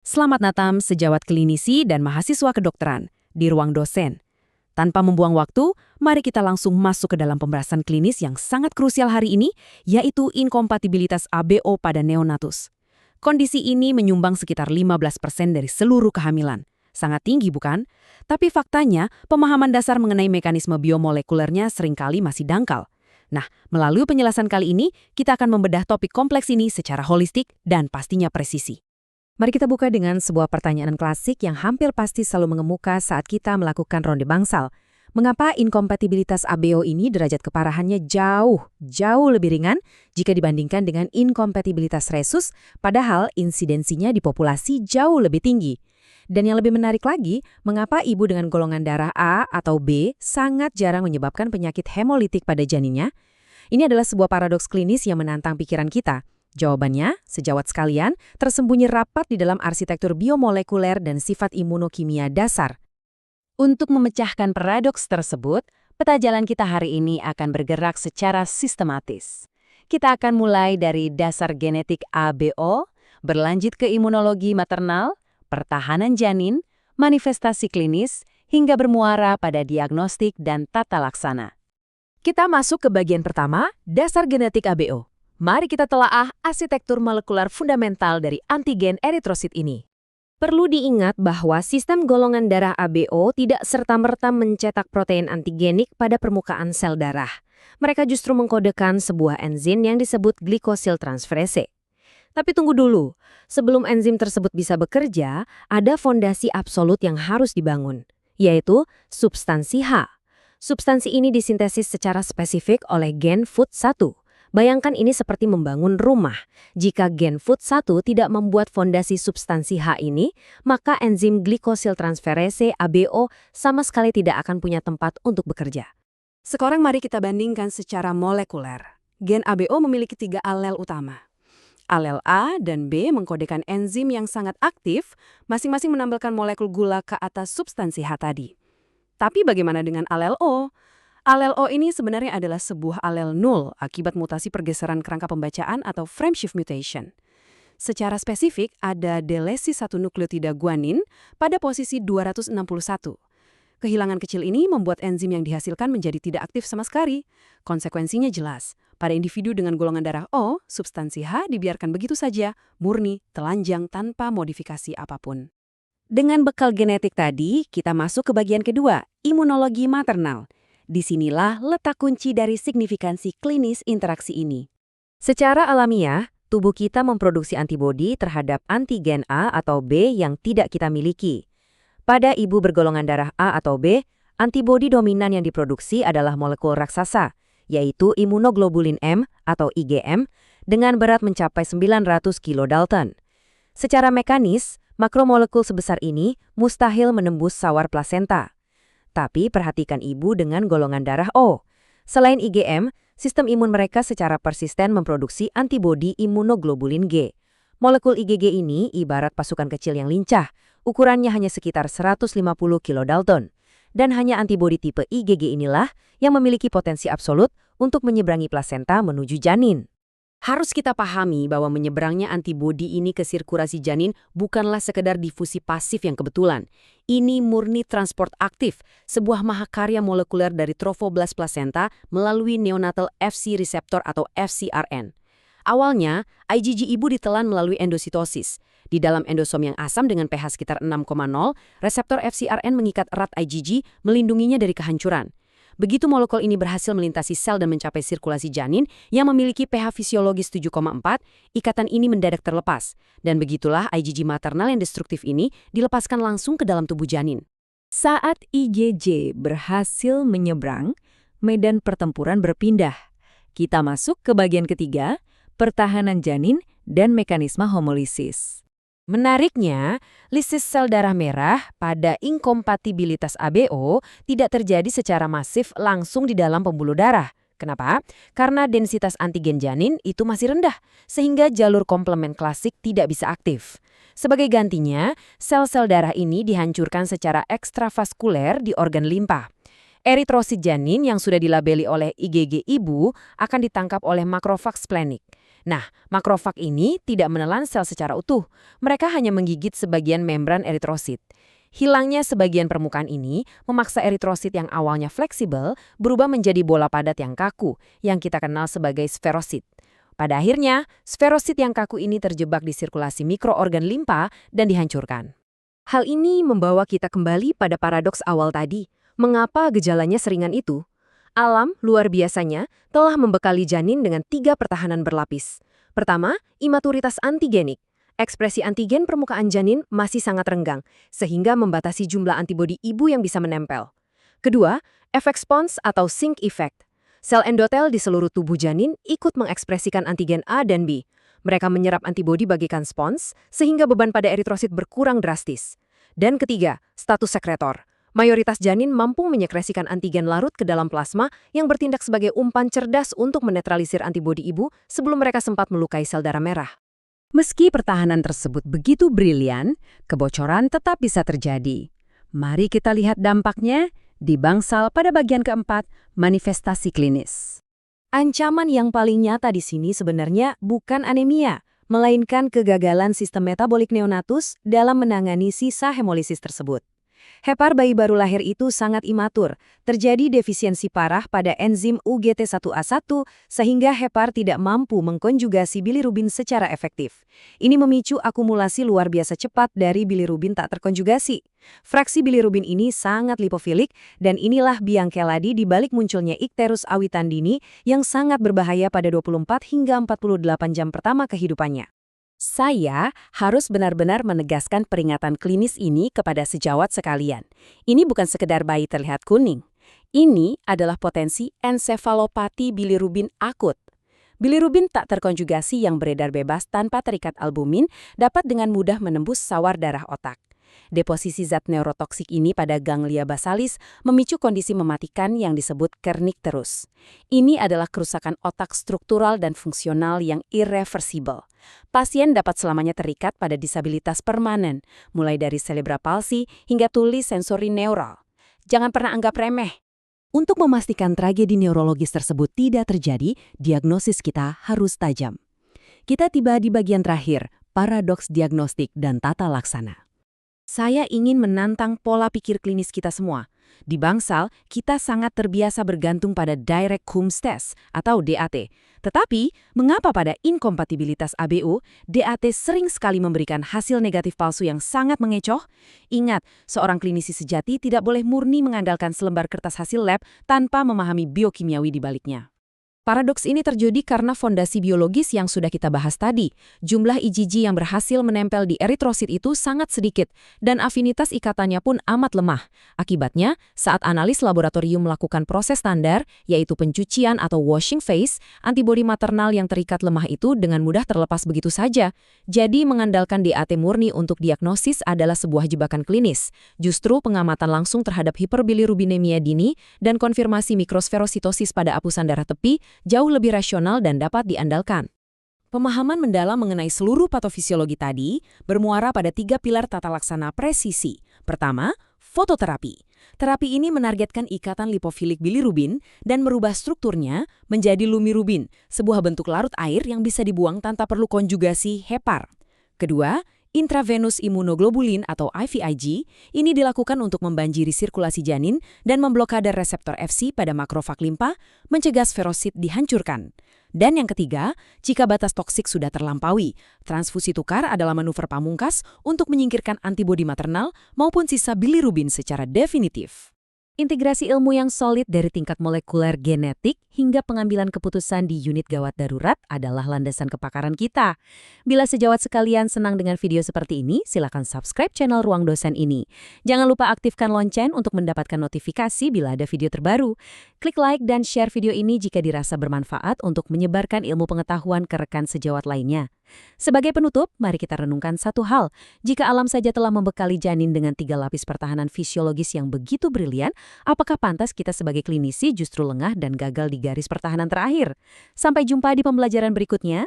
Selamat datang sejawat klinisi dan mahasiswa kedokteran di ruang dosen. Tanpa membuang waktu, mari kita langsung masuk ke dalam pembahasan klinis yang sangat krusial hari ini, yaitu inkompatibilitas ABO pada neonatus. Kondisi ini menyumbang sekitar 15% dari seluruh kehamilan. Sangat tinggi, bukan? Tapi faktanya, pemahaman dasar mengenai mekanisme biomolekulernya seringkali masih dangkal. Nah, melalui penjelasan kali ini, kita akan membedah topik kompleks ini secara holistik dan pastinya presisi. Mari kita buka dengan sebuah pertanyaan klasik yang hampir pasti selalu mengemuka saat kita melakukan ronde bangsal. Mengapa inkompatibilitas ABO ini derajat keparahannya jauh lebih ringan jika dibandingkan dengan inkompatibilitas resus, padahal insidensinya di populasi jauh lebih tinggi? Dan yang lebih menarik lagi, mengapa ibu dengan golongan darah A atau B sangat jarang menyebabkan penyakit hemolitik pada janinnya? Ini adalah sebuah paradoks klinis yang menantang pikiran kita. Jawabannya, sejawat sekalian, tersembunyi rapat di dalam arsitektur biomolekuler dan sifat imunokimia dasar. Untuk memecahkan paradoks tersebut, peta jalan kita hari ini akan bergerak secara sistematis. Kita akan mulai dari dasar genetik ABO, berlanjut ke imunologi maternal, pertahanan janin, manifestasi klinis, hingga bermuara pada diagnostik dan tata laksana. Kita masuk ke bagian pertama, dasar genetik ABO. Mari kita telaah arsitektur molekular fundamental dari antigen eritrosit ini. Perlu diingat bahwa sistem golongan darah ABO tidak serta-merta mencetak protein antigenik pada permukaan sel darah. Mereka justru mengkodekan sebuah enzim yang disebut glikosyltransferase. Tapi tunggu dulu, sebelum enzim tersebut bisa bekerja, ada fondasi absolut yang harus dibangun, yaitu substansi H. Substansi ini disintesis secara spesifik oleh gen FUT1. Bayangkan ini seperti membangun rumah. Jika gen FUT1 tidak membuat fondasi substansi H ini, maka enzim glikosyltransferase ABO sama sekali tidak akan punya tempat untuk bekerja. Sekarang mari kita bandingkan secara molekuler. Gen ABO memiliki 3 alel utama. Alel A dan B mengkodekan enzim yang sangat aktif, masing-masing menambahkan molekul gula ke atas substansi H tadi. Tapi bagaimana dengan alel O? Alel O ini sebenarnya adalah sebuah alel nul akibat mutasi pergeseran kerangka pembacaan atau frameshift mutation. Secara spesifik, ada delesi satu nukleotida guanin pada posisi 261. Kehilangan kecil ini membuat enzim yang dihasilkan menjadi tidak aktif sama sekali. Konsekuensinya jelas. Pada individu dengan golongan darah O, substansi H dibiarkan begitu saja, murni, telanjang tanpa modifikasi apapun. Dengan bekal genetik tadi, kita masuk ke bagian kedua, imunologi maternal. Disinilah letak kunci dari signifikansi klinis interaksi ini. Secara alamiah, tubuh kita memproduksi antibodi terhadap antigen A atau B yang tidak kita miliki. Pada ibu bergolongan darah A atau B, antibodi dominan yang diproduksi adalah molekul raksasa, yaitu imunoglobulin M atau IgM, dengan berat mencapai 900 kilodalton. Secara mekanis, makromolekul sebesar ini mustahil menembus sawar plasenta. Tapi perhatikan ibu dengan golongan darah O. Selain IgM, sistem imun mereka secara persisten memproduksi antibodi imunoglobulin G. Molekul IgG ini ibarat pasukan kecil yang lincah, ukurannya hanya sekitar 150 kilodalton. Dan hanya antibodi tipe IgG inilah yang memiliki potensi absolut untuk menyeberangi plasenta menuju janin. Harus kita pahami bahwa menyeberangnya antibodi ini ke sirkulasi janin bukanlah sekedar difusi pasif yang kebetulan. Ini murni transport aktif, sebuah mahakarya molekuler dari trofoblast plasenta melalui neonatal Fc receptor atau FcRn. Awalnya, IgG ibu ditelan melalui endositosis. Di dalam endosom yang asam dengan pH sekitar 6,0, reseptor FcRn mengikat erat IgG, melindunginya dari kehancuran. Begitu molekul ini berhasil melintasi sel dan mencapai sirkulasi janin yang memiliki pH fisiologis 7,4, ikatan ini mendadak terlepas. Dan begitulah IgG maternal yang destruktif ini dilepaskan langsung ke dalam tubuh janin. Saat IgG berhasil menyeberang, medan pertempuran berpindah. Kita masuk ke bagian ketiga, pertahanan janin dan mekanisme homolisis. Menariknya, lisis sel darah merah pada inkompatibilitas ABO tidak terjadi secara masif langsung di dalam pembuluh darah. Kenapa? Karena densitas antigen janin itu masih rendah, sehingga jalur komplement klasik tidak bisa aktif. Sebagai gantinya, sel-sel darah ini dihancurkan secara ekstravaskuler di organ limpa. Eritrosit janin yang sudah dilabeli oleh IgG ibu akan ditangkap oleh makrofag splenic. Nah, makrofag ini tidak menelan sel secara utuh. Mereka hanya menggigit sebagian membran eritrosit. Hilangnya sebagian permukaan ini memaksa eritrosit yang awalnya fleksibel berubah menjadi bola padat yang kaku, yang kita kenal sebagai sferosit. Pada akhirnya, sferosit yang kaku ini terjebak di sirkulasi mikroorgan limpa dan dihancurkan. Hal ini membawa kita kembali pada paradoks awal tadi. Mengapa gejalanya seringan itu? Alam, luar biasanya, telah membekali janin dengan 3 pertahanan berlapis. Pertama, imaturitas antigenik. Ekspresi antigen permukaan janin masih sangat renggang, sehingga membatasi jumlah antibodi ibu yang bisa menempel. Kedua, efek spons atau sink effect. Sel endotel di seluruh tubuh janin ikut mengekspresikan antigen A dan B. Mereka menyerap antibodi bagaikan spons, sehingga beban pada eritrosit berkurang drastis. Dan ketiga, status sekretor. Mayoritas janin mampu menyekresikan antigen larut ke dalam plasma yang bertindak sebagai umpan cerdas untuk menetralisir antibodi ibu sebelum mereka sempat melukai sel darah merah. Meski pertahanan tersebut begitu brilian, kebocoran tetap bisa terjadi. Mari kita lihat dampaknya di bangsal pada bagian keempat, manifestasi klinis. Ancaman yang paling nyata di sini sebenarnya bukan anemia, melainkan kegagalan sistem metabolik neonatus dalam menangani sisa hemolisis tersebut. Hepar bayi baru lahir itu sangat imatur, terjadi defisiensi parah pada enzim UGT1A1 sehingga hepar tidak mampu mengkonjugasi bilirubin secara efektif. Ini memicu akumulasi luar biasa cepat dari bilirubin tak terkonjugasi. Fraksi bilirubin ini sangat lipofilik dan inilah biang keladi di balik munculnya ikterus awitan dini yang sangat berbahaya pada 24 hingga 48 jam pertama kehidupannya. Saya harus benar-benar menegaskan peringatan klinis ini kepada sejawat sekalian. Ini bukan sekedar bayi terlihat kuning. Ini adalah potensi ensefalopati bilirubin akut. Bilirubin tak terkonjugasi yang beredar bebas tanpa terikat albumin dapat dengan mudah menembus sawar darah otak. Deposisi zat neurotoksik ini pada ganglia basalis memicu kondisi mematikan yang disebut kernicterus. Ini adalah kerusakan otak struktural dan fungsional yang irreversibel. Pasien dapat selamanya terikat pada disabilitas permanen, mulai dari cerebral palsy hingga tuli sensori neural. Jangan pernah anggap remeh. Untuk memastikan tragedi neurologis tersebut tidak terjadi, diagnosis kita harus tajam. Kita tiba di bagian terakhir, paradoks diagnostik dan tata laksana. Saya ingin menantang pola pikir klinis kita semua. Di bangsal, kita sangat terbiasa bergantung pada direct Coombs test atau DAT. Tetapi, mengapa pada inkompatibilitas ABO, DAT sering sekali memberikan hasil negatif palsu yang sangat mengecoh? Ingat, seorang klinisi sejati tidak boleh murni mengandalkan selembar kertas hasil lab tanpa memahami biokimiawi di baliknya. Paradoks ini terjadi karena fondasi biologis yang sudah kita bahas tadi. Jumlah IgG yang berhasil menempel di eritrosit itu sangat sedikit, dan afinitas ikatannya pun amat lemah. Akibatnya, saat analis laboratorium melakukan proses standar, yaitu pencucian atau washing phase, antibodi maternal yang terikat lemah itu dengan mudah terlepas begitu saja. Jadi, mengandalkan DAT murni untuk diagnosis adalah sebuah jebakan klinis. Justru pengamatan langsung terhadap hiperbilirubinemia dini dan konfirmasi mikrosferositosis pada apusan darah tepi jauh lebih rasional dan dapat diandalkan. Pemahaman mendalam mengenai seluruh patofisiologi tadi bermuara pada 3 pilar tata laksana presisi. Pertama, fototerapi. Terapi ini menargetkan ikatan lipofilik bilirubin dan merubah strukturnya menjadi lumirubin, sebuah bentuk larut air yang bisa dibuang tanpa perlu konjugasi hepar. Kedua, intravenous immunoglobulin atau IVIG ini dilakukan untuk membanjiri sirkulasi janin dan memblokade reseptor Fc pada makrofag limpa, mencegah sferosit dihancurkan. Dan yang ketiga, jika batas toksik sudah terlampaui, transfusi tukar adalah manuver pamungkas untuk menyingkirkan antibodi maternal maupun sisa bilirubin secara definitif. Integrasi ilmu yang solid dari tingkat molekuler genetik hingga pengambilan keputusan di unit gawat darurat adalah landasan kepakaran kita. Bila sejawat sekalian senang dengan video seperti ini, silakan subscribe channel Ruang Dosen ini. Jangan lupa aktifkan lonceng untuk mendapatkan notifikasi bila ada video terbaru. Klik like dan share video ini jika dirasa bermanfaat untuk menyebarkan ilmu pengetahuan ke rekan sejawat lainnya. Sebagai penutup, mari kita renungkan satu hal. Jika alam saja telah membekali janin dengan 3 lapis pertahanan fisiologis yang begitu brilian, apakah pantas kita sebagai klinisi justru lengah dan gagal di garis pertahanan terakhir? Sampai jumpa di pembelajaran berikutnya.